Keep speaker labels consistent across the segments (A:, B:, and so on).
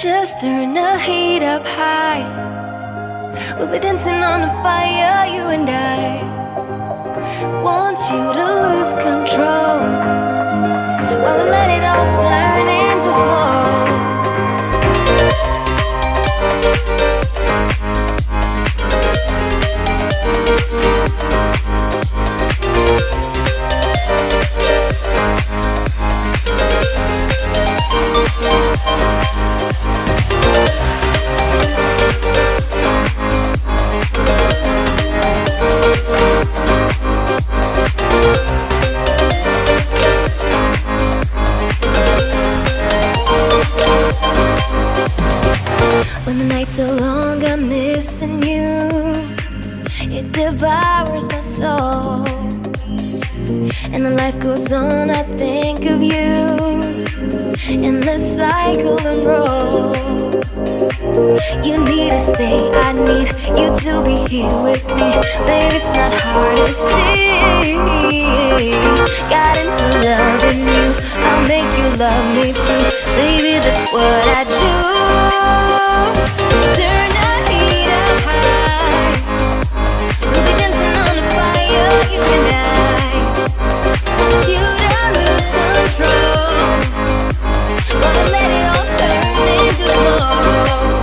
A: Just turn the heat up high. We'll be dancing on the fire, you and I. Want you to lose control while we let it all turn into smoke. When the nights are long, I'm missing you. It devours my soul. And the life goes on, I think of you. In the cycle and roll. You need to stay, I need you to be here with me. Baby, it's not hard to see. Got into loving you, I'll make you love me too. Baby, that's what I do. Just turn the heat up high. We'll be dancing on the fire, you and I. Want you to lose control while we let it all turn into smoke.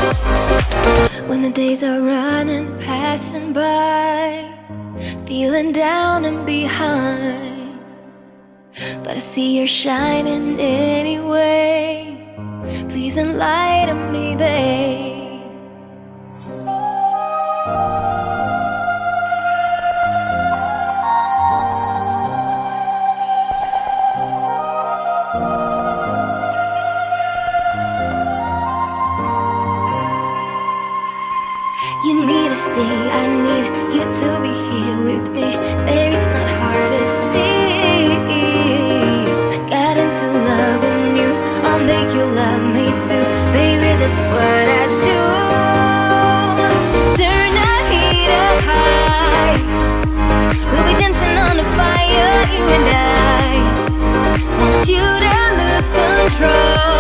A: When the days are running, passing by, feeling down and behind, but I see you're shining anyway. Please enlighten me, babe. You need to stay, I need you to be here with me. Baby, it's not hard to see. Got into loving you, I'll make you love me too. Baby, that's what I do. Just turn the heat up high. We'll be dancing on the fire, you and I. Want you to lose control